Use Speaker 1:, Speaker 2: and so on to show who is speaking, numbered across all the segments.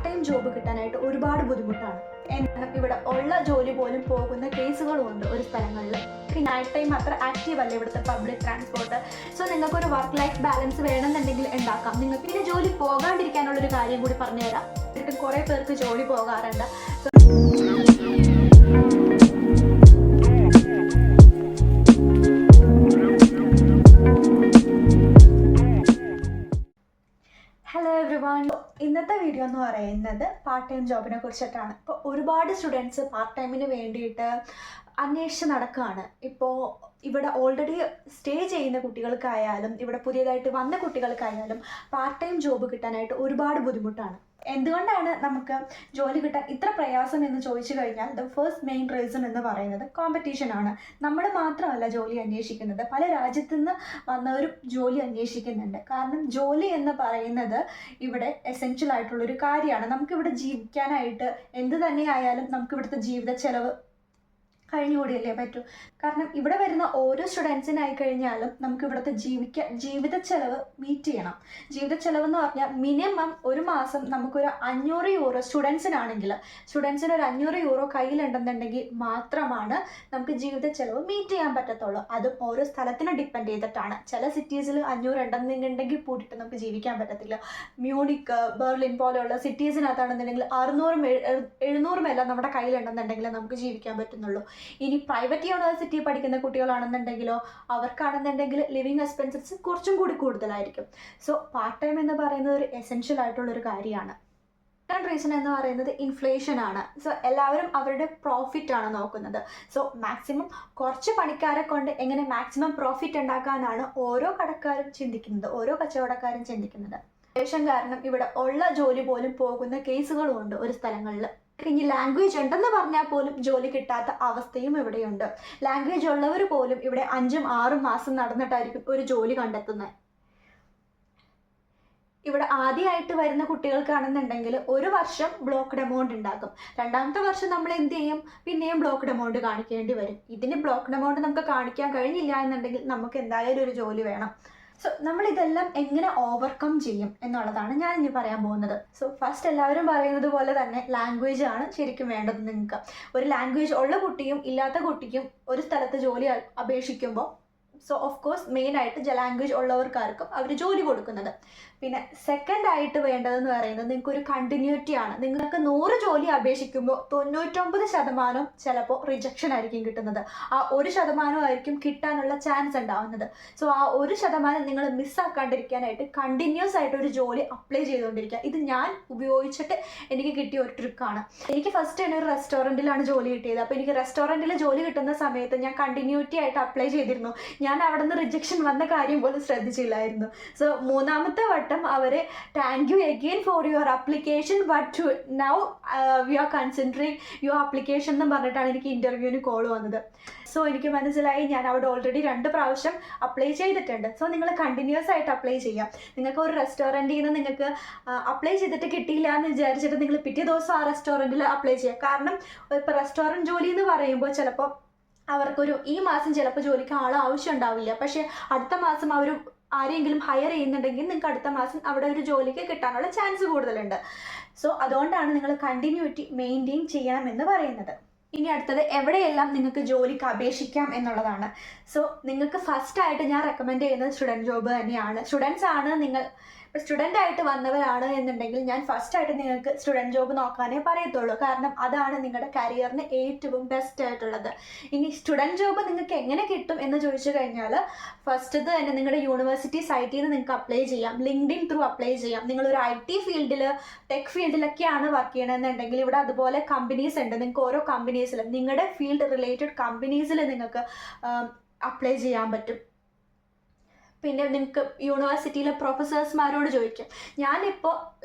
Speaker 1: Time job കിട്ടാനായിട്ട് ഒരുപാട് ബുദ്ധിമുട്ടാണ്. എന്നാൽ ഇവിടെ ഉള്ള ജോലി പോലും പോകുന്ന കേസുകളുമുണ്ട് ഒരു സ്ഥലങ്ങളിൽ. നൈറ്റ് ടൈം അത്ര ആക്റ്റീവ് അല്ല ഇവിടുത്തെ പബ്ലിക് ട്രാൻസ്പോർട്ട്. സോ നിങ്ങൾക്കൊരു വർക്ക് ലൈഫ് ബാലൻസ് വേണമെന്നുണ്ടെങ്കിൽ ഉണ്ടാക്കാം. നിങ്ങൾക്ക് പിന്നെ ജോലി പോകാണ്ടിരിക്കാനുള്ളൊരു കാര്യം കൂടി പറഞ്ഞുതരാം. കുറേ പേർക്ക് ജോലി പോകാറുണ്ട്. ഹലോ എവ്രിവൺ, ഇന്നത്തെ വീഡിയോ എന്ന് പറയുന്നത് പാർട്ട് ടൈം ജോബിനെ കുറിച്ചിട്ടാണ്. ഇപ്പോൾ ഒരുപാട് സ്റ്റുഡൻസ് പാർട്ട് ടൈമിന് വേണ്ടിയിട്ട് അന്വേഷിച്ച് നടക്കുകയാണ്. ഇപ്പോൾ ഇവിടെ ഓൾറെഡി സ്റ്റേ ചെയ്യുന്ന കുട്ടികൾക്കായാലും ഇവിടെ പുതിയതായിട്ട് വന്ന കുട്ടികൾക്കായാലും പാർട്ട് ടൈം ജോബ് കിട്ടാനായിട്ട് ഒരുപാട് ബുദ്ധിമുട്ടാണ്. എന്തുകൊണ്ടാണ് നമുക്ക് ജോലി കിട്ടാൻ ഇത്ര പ്രയാസം എന്ന് ചോദിച്ചു കഴിഞ്ഞാൽ ദ ഫസ്റ്റ് മെയിൻ റീസൺ എന്ന് പറയുന്നത് കോമ്പറ്റീഷൻ ആണ്. നമ്മൾ മാത്രമല്ല ജോലി അന്വേഷിക്കുന്നത്, പല രാജ്യത്തു നിന്ന് വന്നവരും ജോലി അന്വേഷിക്കുന്നുണ്ട്. കാരണം ജോലി എന്ന് പറയുന്നത് ഇവിടെ എസെൻഷ്യൽ ആയിട്ടുള്ളൊരു കാര്യമാണ്. നമുക്കിവിടെ ജീവിക്കാനായിട്ട് എന്ത് തന്നെ ആയാലും നമുക്കിവിടുത്തെ ജീവിത ചെലവ് കഴിഞ്ഞുകൂടിയല്ലേ പറ്റൂ. കാരണം ഇവിടെ വരുന്ന ഓരോ സ്റ്റുഡൻസിനായി കഴിഞ്ഞാലും നമുക്ക് ഇവിടുത്തെ ജീവിത ചെലവ് മീറ്റ് ചെയ്യണം. ജീവിത ചെലവെന്ന് പറഞ്ഞാൽ മിനിമം ഒരു മാസം നമുക്കൊരു 500 യൂറോ സ്റ്റുഡൻസിന് ഒരു 500 യൂറോ കയ്യിലുണ്ടെന്നുണ്ടെങ്കിൽ മാത്രമാണ് നമുക്ക് ജീവിത ചെലവ് മീറ്റ് ചെയ്യാൻ പറ്റത്തുള്ളൂ. അതും ഓരോ സ്ഥലത്തിനെ ഡിപ്പെൻഡ് ചെയ്തിട്ടാണ്. ചില സിറ്റീസിൽ 500 ഉണ്ടെന്നുണ്ടെങ്കിൽ കൂട്ടിയിട്ട് നമുക്ക് ജീവിക്കാൻ പറ്റത്തില്ല. മ്യൂണിക്ക്, ബെർലിൻ പോലെയുള്ള സിറ്റീസിനകത്താണെന്നുണ്ടെങ്കിൽ 600-700 എല്ലാം നമ്മുടെ കയ്യിലുണ്ടെന്നുണ്ടെങ്കിൽ നമുക്ക് ജീവിക്കാൻ പറ്റുന്നുള്ളൂ. ഇനി പ്രൈവറ്റ് യൂണിവേഴ്സിറ്റി പഠിക്കുന്ന കുട്ടികളാണെന്നുണ്ടെങ്കിലോ അവർക്കാണെന്നുണ്ടെങ്കിൽ ലിവിങ് എക്സ്പെൻസസ് കുറച്ചും കൂടി കൂടുതലായിരിക്കും. സോ പാർട്ട് ടൈം എന്ന് പറയുന്നത് ഒരു എസെൻഷ്യൽ ആയിട്ടുള്ളൊരു കാര്യമാണ്. സെക്കൻഡ് റീസൺ എന്ന് പറയുന്നത് ഇൻഫ്ലേഷൻ ആണ്. സോ എല്ലാവരും അവരുടെ പ്രോഫിറ്റ് ആണ് നോക്കുന്നത്. സോ മാക്സിമം കുറച്ച് പണിക്കാരെ കൊണ്ട് എങ്ങനെ മാക്സിമം പ്രോഫിറ്റ് ഉണ്ടാക്കാനാണ് ഓരോ കടക്കാരും ചിന്തിക്കുന്നത്, ഓരോ കച്ചവടക്കാരും ചിന്തിക്കുന്നത്. ഇൻഫ്ലേഷൻ കാരണം ഇവിടെ ഉള്ള ജോലി പോലും പോകുന്ന കേസുകളുമുണ്ട് ഒരു സ്ഥലങ്ങളിൽ. ഇനി ലാംഗ്വേജ് ഉണ്ടെന്ന് പറഞ്ഞാൽ പോലും ജോലി കിട്ടാത്ത അവസ്ഥയും ഇവിടെയുണ്ട്. ലാംഗ്വേജ് ഉള്ളവർ പോലും ഇവിടെ 5-6 മാസം നടന്നിട്ടായിരിക്കും ഒരു ജോലി കണ്ടെത്തുന്നത്. ഇവിടെ ആദ്യമായിട്ട് വരുന്ന കുട്ടികൾക്കാണെന്നുണ്ടെങ്കിൽ ഒരു വർഷം ബ്ലോക്ക്ഡ് എമൗണ്ട് ഉണ്ടാക്കും. രണ്ടാമത്തെ വർഷം നമ്മൾ എന്ത് ചെയ്യും, പിന്നെയും ബ്ലോക്ക്ഡ് എമൗണ്ട് കാണിക്കേണ്ടി വരും. ഇതിന് ബ്ലോക്ക്ഡ് എമൗണ്ട് നമുക്ക് കാണിക്കാൻ കഴിഞ്ഞില്ല എന്നുണ്ടെങ്കിൽ നമുക്ക് എന്തായാലും ഒരു ജോലി വേണം. സോ നമ്മളിതെല്ലാം എങ്ങനെ ഓവർകം ചെയ്യും എന്നുള്ളതാണ് ഞാൻ ഇനി പറയാൻ പോകുന്നത്. സോ ഫസ്റ്റ് എല്ലാവരും പറയുന്നത് പോലെ തന്നെ ലാംഗ്വേജ് ആണ് ശരിക്കും വേണ്ടത്. നിങ്ങൾക്ക് ഒരു ലാംഗ്വേജ് ഉള്ള കുട്ടിയും ഇല്ലാത്ത കുട്ടിക്കും ഒരു സ്ഥലത്ത് ജോലി അപേക്ഷിക്കുമ്പോൾ സോ ഓഫ് കോഴ്സ് മെയിനായിട്ട് ലാംഗ്വേജ് ഉള്ളവർക്കാർക്കും അവർ ജോലി കൊടുക്കുന്നത്. പിന്നെ സെക്കൻഡ് ആയിട്ട് വേണ്ടതെന്ന് പറയുന്നത് നിങ്ങൾക്കൊരു കണ്ടിന്യൂറ്റി ആണ്. നിങ്ങൾക്ക് 100 ജോലി അപേക്ഷിക്കുമ്പോൾ 99% ചിലപ്പോൾ റിജക്ഷൻ ആയിരിക്കും കിട്ടുന്നത്. ആ 1% ആയിരിക്കും കിട്ടാനുള്ള ചാൻസ് ഉണ്ടാവുന്നത്. സോ ആ 1% നിങ്ങൾ മിസ്സാക്കാണ്ടിരിക്കാനായിട്ട് കണ്ടിന്യൂസ് ആയിട്ട് ഒരു ജോലി അപ്ലൈ ചെയ്തുകൊണ്ടിരിക്കുക. ഇത് ഞാൻ ഉപയോഗിച്ചിട്ട് എനിക്ക് കിട്ടിയ ഒരു ട്രിക്കാണ്. എനിക്ക് ഫസ്റ്റ് തന്നെ ഒരു റെസ്റ്റോറൻറ്റിലാണ് ജോലി കിട്ടിയത്. അപ്പോൾ എനിക്ക് റെസ്റ്റോറൻറ്റിൽ ജോലി കിട്ടുന്ന സമയത്ത് ഞാൻ കണ്ടിന്യൂറ്റി ആയിട്ട് അപ്ലൈ ചെയ്തിരുന്നു. ഞാൻ അവിടെ നിന്ന് റിജക്ഷൻ വന്ന കാര്യം പോലും ശ്രദ്ധിച്ചില്ലായിരുന്നു. സോ മൂന്നാമത്തെ വട്ടം അവർ thank you again for your application but now we are considering your application എന്ന് പറഞ്ഞിട്ടാണ് എനിക്ക് ഇൻ്റർവ്യൂവിന് കോൾ വന്നത്. സോ എനിക്ക് മനസ്സിലായി ഞാൻ അവിടെ ഓൾറെഡി 2 പ്രാവശ്യം അപ്ലൈ ചെയ്തിട്ടുണ്ട്. സോ നിങ്ങൾ കണ്ടിന്യൂസ് ആയിട്ട് അപ്ലൈ ചെയ്യാം. നിങ്ങൾക്ക് ഒരു റെസ്റ്റോറൻറ്റിൽ നിന്ന് നിങ്ങൾക്ക് അപ്ലൈ ചെയ്തിട്ട് കിട്ടിയില്ല എന്ന് വിചാരിച്ചിട്ട് നിങ്ങൾ പിറ്റേ ദിവസം ആ റെസ്റ്റോറൻറ്റിൽ അപ്ലൈ ചെയ്യാം. കാരണം ഇപ്പോൾ റെസ്റ്റോറൻറ്റ് ജോലി എന്ന് പറയുമ്പോൾ ചിലപ്പോൾ അവർക്കൊരു ഈ മാസം ചിലപ്പോൾ ജോലിക്ക് ആളെ ആവശ്യം ഉണ്ടാവില്ല. പക്ഷേ അടുത്ത മാസം അവർ ആരെങ്കിലും ഹയർ ചെയ്യുന്നുണ്ടെങ്കിൽ നിങ്ങൾക്ക് അടുത്ത മാസം അവിടെ ഒരു ജോലിക്ക് കിട്ടാനുള്ള ചാൻസ് കൂടുതലുണ്ട്. സോ അതുകൊണ്ടാണ് നിങ്ങൾ കണ്ടിന്യൂറ്റി മെയിൻറ്റെയിൻ ചെയ്യണമെന്ന് പറയുന്നത്. ഇനി അടുത്തത് എവിടെയെല്ലാം നിങ്ങൾക്ക് ജോലിക്ക് അപേക്ഷിക്കാം എന്നുള്ളതാണ്. സോ നിങ്ങൾക്ക് ഫസ്റ്റായിട്ട് ഞാൻ റെക്കമെൻഡ് ചെയ്യുന്നത് സ്റ്റുഡൻറ്റ് ജോബ് തന്നെയാണ്. സ്റ്റുഡൻസ് ആണ് നിങ്ങൾ ഇപ്പോൾ സ്റ്റുഡൻ്റ് ആയിട്ട് വന്നവരാണ് എന്നുണ്ടെങ്കിൽ ഞാൻ ഫസ്റ്റായിട്ട് നിങ്ങൾക്ക് സ്റ്റുഡൻറ്റ് ജോബ് നോക്കാനേ പറയത്തുള്ളൂ. കാരണം അതാണ് നിങ്ങളുടെ കരിയറിന് ഏറ്റവും ബെസ്റ്റ് ആയിട്ടുള്ളത്. ഇനി സ്റ്റുഡൻറ്റ് ജോബ് നിങ്ങൾക്ക് എങ്ങനെ കിട്ടും എന്ന് ചോദിച്ചു കഴിഞ്ഞാൽ ഫസ്റ്റ് തന്നെ നിങ്ങളുടെ യൂണിവേഴ്സിറ്റി സൈറ്റിൽ നിന്ന് നിങ്ങൾക്ക് അപ്ലൈ ചെയ്യാം. ലിങ്ക്ഡിൻ ത്രൂ അപ്ലൈ ചെയ്യാം. നിങ്ങളൊരു IT ഫീൽഡിൽ ടെക് ഫീൽഡിലൊക്കെയാണ് വർക്ക് ചെയ്യണമെന്നുണ്ടെങ്കിൽ ഇവിടെ അതുപോലെ കമ്പനീസ് ഉണ്ട്. നിങ്ങൾക്ക് ഓരോ കമ്പനീസിലും നിങ്ങളുടെ ഫീൽഡ് റിലേറ്റഡ് കമ്പനീസിൽ നിങ്ങൾക്ക് അപ്ലൈ ചെയ്യാൻ പറ്റും. പിന്നെ നിങ്ങൾക്ക് യൂണിവേഴ്സിറ്റിയിലെ പ്രൊഫസേഴ്സ്മാരോട് ചോദിക്കാം. ഞാനിപ്പോൾ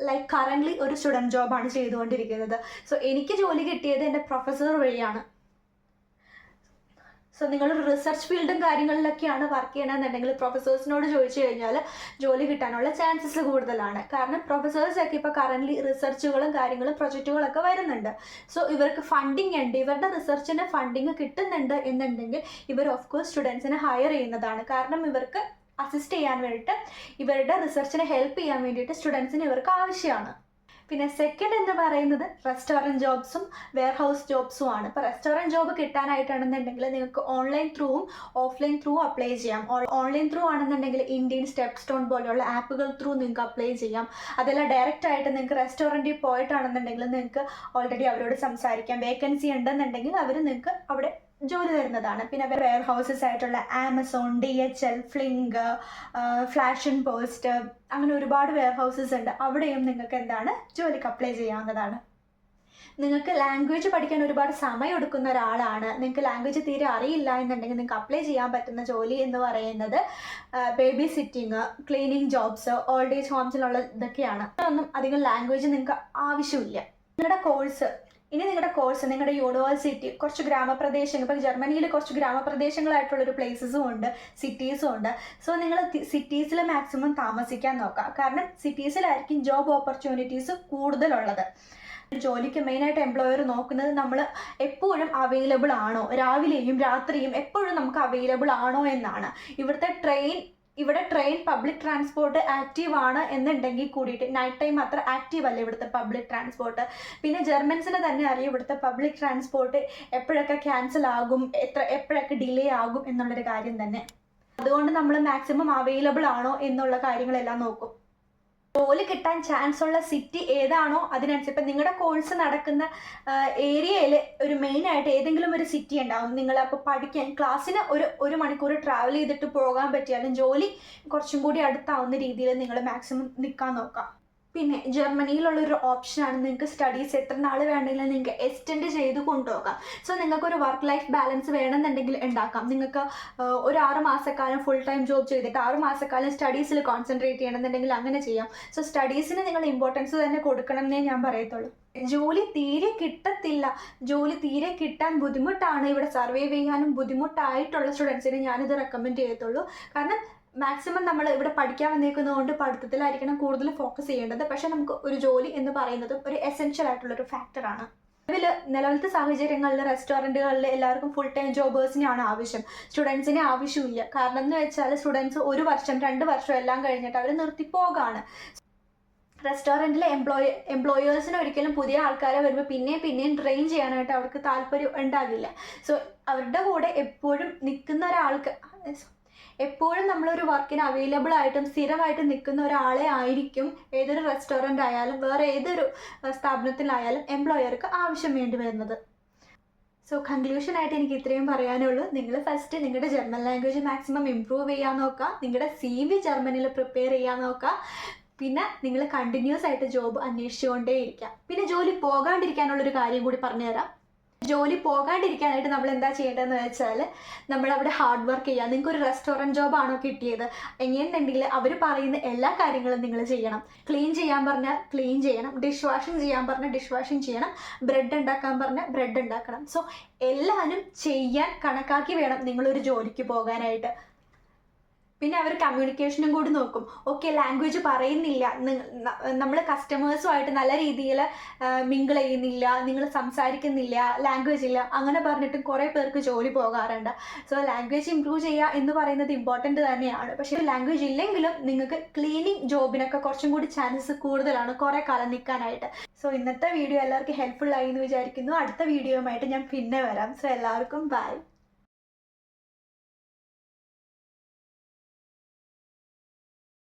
Speaker 1: കറൻ്റ്ലി ഒരു സ്റ്റുഡൻറ്റ് ജോബാണ് ചെയ്തുകൊണ്ടിരിക്കുന്നത്. സോ എനിക്ക് ജോലി കിട്ടിയത് എൻ്റെ പ്രൊഫസർ വഴിയാണ്. സോ നിങ്ങളൊരു റിസർച്ച് ഫീൽഡും കാര്യങ്ങളിലൊക്കെയാണ് വർക്ക് ചെയ്യണമെന്നുണ്ടെങ്കിൽ പ്രൊഫസേഴ്സിനോട് ചോദിച്ചു കഴിഞ്ഞാൽ ജോലി കിട്ടാനുള്ള ചാൻസസ് കൂടുതലാണ്. കാരണം പ്രൊഫസേഴ്സൊക്കെ ഇപ്പോൾ കറൻ്റ്ലി റിസർച്ചുകളും കാര്യങ്ങളും പ്രൊജക്റ്റുകളൊക്കെ വരുന്നുണ്ട്. സോ ഇവർക്ക് ഫണ്ടിങ് ഉണ്ട്, ഇവരുടെ റിസർച്ചിന് ഫണ്ടിങ് കിട്ടുന്നുണ്ട് എന്നുണ്ടെങ്കിൽ ഇവർ ഓഫ് കോഴ്സ് സ്റ്റുഡൻസിനെ ഹയർ ചെയ്യുന്നതാണ്. കാരണം ഇവർക്ക് അസിസ്റ്റ് ചെയ്യാൻ വേണ്ടിയിട്ട് ഇവരുടെ റിസർച്ചിനെ ഹെൽപ്പ് ചെയ്യാൻ വേണ്ടിയിട്ട് സ്റ്റുഡൻസിന് ഇവർക്ക് ആവശ്യമാണ്. പിന്നെ സെക്കൻഡ് എന്ന് പറയുന്നത് റെസ്റ്റോറൻറ്റ് ജോബ്സും വെയർ ഹൗസ് ജോബ്സും ആണ്. ഇപ്പോൾ റെസ്റ്റോറൻറ്റ് ജോബ് കിട്ടാനായിട്ടാണെന്നുണ്ടെങ്കിൽ നിങ്ങൾക്ക് ഓൺലൈൻ ത്രൂവും ഓഫ്ലൈൻ ത്രൂ അപ്ലൈ ചെയ്യാം. ഓൺലൈൻ ത്രൂ ആണെന്നുണ്ടെങ്കിൽ ഇന്ത്യൻ സ്റ്റെപ്പ് സ്റ്റോൺ പോലെയുള്ള ആപ്പുകൾ ത്രൂ നിങ്ങൾക്ക് അപ്ലൈ ചെയ്യാം. അതല്ല ഡയറക്റ്റ് ആയിട്ട് നിങ്ങൾക്ക് റെസ്റ്റോറൻറ്റിൽ പോയിട്ടാണെന്നുണ്ടെങ്കിൽ നിങ്ങൾക്ക് ഓൾറെഡി അവരോട് സംസാരിക്കാം. വേക്കൻസി ഉണ്ടെന്നുണ്ടെങ്കിൽ അവർ നിങ്ങൾക്ക് അവിടെ ജോലി തരുന്നതാണ്. പിന്നെ വെയർ ഹൗസസ് ആയിട്ടുള്ള ആമസോൺ, DHL, ഫ്ലിങ്ക്, ഫ്ലാഷൻ പോസ്റ്റ്, അങ്ങനെ ഒരുപാട് വെയർ ഹൗസസ് ഉണ്ട്. അവിടെയും നിങ്ങൾക്ക് എന്താണ് ജോലിക്ക് അപ്ലൈ ചെയ്യാവുന്നതാണ്. നിങ്ങൾക്ക് ലാംഗ്വേജ് പഠിക്കാൻ ഒരുപാട് സമയം എടുക്കുന്ന ഒരാളാണ്, നിങ്ങൾക്ക് ലാംഗ്വേജ് തീരെ അറിയില്ല എന്നുണ്ടെങ്കിൽ നിങ്ങൾക്ക് അപ്ലൈ ചെയ്യാൻ പറ്റുന്ന ജോലി എന്ന് പറയുന്നത് baby sitting, cleaning jobs, old age ഹോംസിലുള്ള ഇതൊക്കെയാണ്. ഒന്നും അധികം ലാംഗ്വേജ് നിങ്ങൾക്ക് ആവശ്യമില്ല. നിങ്ങളുടെ കോഴ്സ് നിങ്ങളുടെ യൂണിവേഴ്സിറ്റി കുറച്ച് ഗ്രാമപ്രദേശങ്ങൾ, ഇപ്പോൾ ജർമ്മനിയിൽ കുറച്ച് ഗ്രാമപ്രദേശങ്ങളായിട്ടുള്ളൊരു പ്ലേസസും ഉണ്ട്, സിറ്റീസും ഉണ്ട്. സോ നിങ്ങൾ സിറ്റീസിൽ മാക്സിമം താമസിക്കാൻ നോക്കുക. കാരണം സിറ്റീസിലായിരിക്കും ജോബ് ഓപ്പർച്യൂണിറ്റീസ് കൂടുതലുള്ളത്. ജോലിക്ക് മെയിനായിട്ട് എംപ്ലോയർ നോക്കുന്നത് നമ്മൾ എപ്പോഴും അവൈലബിൾ ആണോ, രാവിലെയും രാത്രിയും എപ്പോഴും നമുക്ക് അവൈലബിൾ ആണോ എന്നാണ്. ഇവിടെ ട്രെയിൻ പബ്ലിക് ട്രാൻസ്പോർട്ട് ആക്റ്റീവ് ആണ് എന്നുണ്ടെങ്കിൽ കൂടിയിട്ട് നൈറ്റ് ടൈം അത്ര ആക്റ്റീവ് അല്ല ഇവിടുത്തെ പബ്ലിക് ട്രാൻസ്പോർട്ട്. പിന്നെ ജർമ്മൻസിന് തന്നെ അറിയാം ഇവിടുത്തെ പബ്ലിക് ട്രാൻസ്പോർട്ട് എപ്പോഴൊക്കെ ക്യാൻസൽ ആകും, എപ്പോഴൊക്കെ ഡിലേ ആകും എന്നുള്ളൊരു കാര്യം തന്നെ. അതുകൊണ്ട് നമ്മൾ മാക്സിമം അവൈലബിൾ ആണോ എന്നുള്ള കാര്യങ്ങളെല്ലാം നോക്കും. ജോലി കിട്ടാൻ ചാൻസ് ഉള്ള സിറ്റി ഏതാണോ അതിനനുസരിച്ച് ഇപ്പം നിങ്ങളുടെ കോഴ്സ് നടക്കുന്ന ഏരിയയിൽ ഒരു മെയിനായിട്ട് ഏതെങ്കിലും ഒരു സിറ്റി ഉണ്ടാവും. നിങ്ങൾ അപ്പോൾ പഠിക്കാൻ ക്ലാസ്സിന് ഒരു മണിക്കൂർ ട്രാവൽ ചെയ്തിട്ട് പോകാൻ പറ്റിയാലും ജോലി കുറച്ചും കൂടി അടുത്താവുന്ന രീതിയിൽ നിങ്ങൾ മാക്സിമം നിൽക്കാൻ നോക്കാം. പിന്നെ ജർമ്മനിയിലുള്ളൊരു ഓപ്ഷനാണ് നിങ്ങൾക്ക് സ്റ്റഡീസ് എത്ര നാൾ വേണമെങ്കിലും നിങ്ങൾക്ക് എക്സ്റ്റെൻഡ് ചെയ്ത് കൊണ്ടുപോകാം. സോ നിങ്ങൾക്കൊരു വർക്ക് ലൈഫ് ബാലൻസ് വേണമെന്നുണ്ടെങ്കിൽ ഉണ്ടാക്കാം. നിങ്ങൾക്ക് ഒരു 6 മാസക്കാലം ഫുൾ ടൈം ജോബ് ചെയ്തിട്ട് 6 മാസക്കാലം സ്റ്റഡീസിൽ കോൺസെൻട്രേറ്റ് ചെയ്യണമെന്നുണ്ടെങ്കിൽ അങ്ങനെ ചെയ്യാം. സോ സ്റ്റഡീസിന് നിങ്ങൾ ഇമ്പോർട്ടൻസ് തന്നെ കൊടുക്കണം എന്നേ ഞാൻ പറയത്തുള്ളൂ. ജോലി തീരെ കിട്ടാൻ ബുദ്ധിമുട്ടാണ്, ഇവിടെ സർവൈവ് ചെയ്യാനും ബുദ്ധിമുട്ടായിട്ടുള്ള സ്റ്റുഡൻസിന് ഞാനിത് റെക്കമെൻഡ് ചെയ്യത്തുള്ളൂ. കാരണം മാക്സിമം നമ്മൾ ഇവിടെ പഠിക്കാൻ വന്നേക്കുന്നതുകൊണ്ട് പഠിത്തത്തിലായിരിക്കണം കൂടുതൽ ഫോക്കസ് ചെയ്യേണ്ടത്. പക്ഷേ നമുക്ക് ഒരു ജോലി എന്ന് പറയുന്നതും ഒരു എസെൻഷ്യൽ ആയിട്ടുള്ളൊരു ഫാക്ടറാണ്. നിലവിലത്തെ സാഹചര്യങ്ങളിൽ റെസ്റ്റോറൻറ്റുകളിൽ എല്ലാവർക്കും ഫുൾ ടൈം ജോബേഴ്സിനെയാണ് ആവശ്യം, സ്റ്റുഡൻസിനെ ആവശ്യമില്ല. കാരണം എന്ന് വെച്ചാൽ സ്റ്റുഡൻസ് 1 വർഷം 2 വർഷം എല്ലാം കഴിഞ്ഞിട്ട് അവർ നിർത്തിപ്പോകാണ്. റെസ്റ്റോറൻറ്റിലെ എംപ്ലോയേഴ്സിന് ഒരിക്കലും പുതിയ ആൾക്കാരെ വരുമ്പോൾ പിന്നെയും ട്രെയിൻ ചെയ്യാനായിട്ട് അവർക്ക് താല്പര്യം ഉണ്ടാകില്ല. സോ അവരുടെ കൂടെ എപ്പോഴും നമ്മളൊരു വർക്കിന് അവൈലബിൾ ആയിട്ടും സ്ഥിരമായിട്ട് നിൽക്കുന്ന ഒരാളെ ആയിരിക്കും ഏതൊരു റെസ്റ്റോറൻ്റ് ആയാലും വേറെ ഏതൊരു സ്ഥാപനത്തിലായാലും എംപ്ലോയർക്ക് ആവശ്യം വേണ്ടി വരുന്നത്. സോ കൺക്ലൂഷനായിട്ട് എനിക്ക് ഇത്രയും പറയാനുള്ളൂ. നിങ്ങൾ ഫസ്റ്റ് നിങ്ങളുടെ ജർമ്മൻ ലാംഗ്വേജ് മാക്സിമം ഇമ്പ്രൂവ് ചെയ്യാൻ നോക്കുക, നിങ്ങളുടെ CV ജർമ്മനിൽ പ്രിപ്പയർ ചെയ്യാൻ നോക്കുക. പിന്നെ നിങ്ങൾ കണ്ടിന്യൂസ് ആയിട്ട് ജോബ് അന്വേഷിച്ചുകൊണ്ടേയിരിക്കുക. പിന്നെ ജോലി പോകാണ്ടിരിക്കാനുള്ളൊരു കാര്യം കൂടി പറഞ്ഞുതരാം. ജോലി പോകാണ്ടിരിക്കാനായിട്ട് നമ്മൾ എന്താ ചെയ്യേണ്ടതെന്ന് വെച്ചാൽ നമ്മളവിടെ ഹാർഡ് വർക്ക് ചെയ്യുക. നിങ്ങൾക്കൊരു റെസ്റ്റോറൻറ്റ് ജോബാണോ കിട്ടിയത് എങ്ങനെയുണ്ടെങ്കിൽ അവർ പറയുന്ന എല്ലാ കാര്യങ്ങളും നിങ്ങൾ ചെയ്യണം. ക്ലീൻ ചെയ്യാൻ പറഞ്ഞാൽ ക്ലീൻ ചെയ്യണം, ഡിഷ് വാഷിങ് ചെയ്യാൻ പറഞ്ഞാൽ ഡിഷ് വാഷിങ് ചെയ്യണം, ബ്രെഡ് ഉണ്ടാക്കാൻ പറഞ്ഞാൽ ബ്രെഡ് ഉണ്ടാക്കണം. സോ എല്ലാവരും ചെയ്യാൻ കണക്കാക്കി വേണം നിങ്ങളൊരു ജോലിക്ക് പോകാനായിട്ട്. പിന്നെ അവർ കമ്മ്യൂണിക്കേഷനും കൂടി നോക്കും. ഓക്കെ, ലാംഗ്വേജ് പറയുന്നില്ല, നമ്മൾ കസ്റ്റമേഴ്സുമായിട്ട് നല്ല രീതിയിൽ മിങ്കിൾ ചെയ്യുന്നില്ല, നിങ്ങൾ സംസാരിക്കുന്നില്ല, ലാംഗ്വേജ് ഇല്ല, അങ്ങനെ പറഞ്ഞിട്ടും കുറേ പേർക്ക് ജോലി പോകാറുണ്ട്. സോ ലാംഗ്വേജ് ഇമ്പ്രൂവ് ചെയ്യുക എന്ന് പറയുന്നത് ഇമ്പോർട്ടൻ്റ് തന്നെയാണ്. പക്ഷേ ലാംഗ്വേജ് ഇല്ലെങ്കിലും നിങ്ങൾക്ക് ക്ലീനിങ് ജോബിനൊക്കെ കുറച്ചും കൂടി ചാൻസസ് കൂടുതലാണ് കുറേ കാലം നിൽക്കാനായിട്ട്. സോ ഇന്നത്തെ വീഡിയോ എല്ലാവർക്കും ഹെൽപ്ഫുൾ ആയി എന്ന് വിചാരിക്കുന്നു. അടുത്ത വീഡിയോയുമായിട്ട് ഞാൻ പിന്നെ വരാം. സോ എല്ലാവർക്കും ബൈ.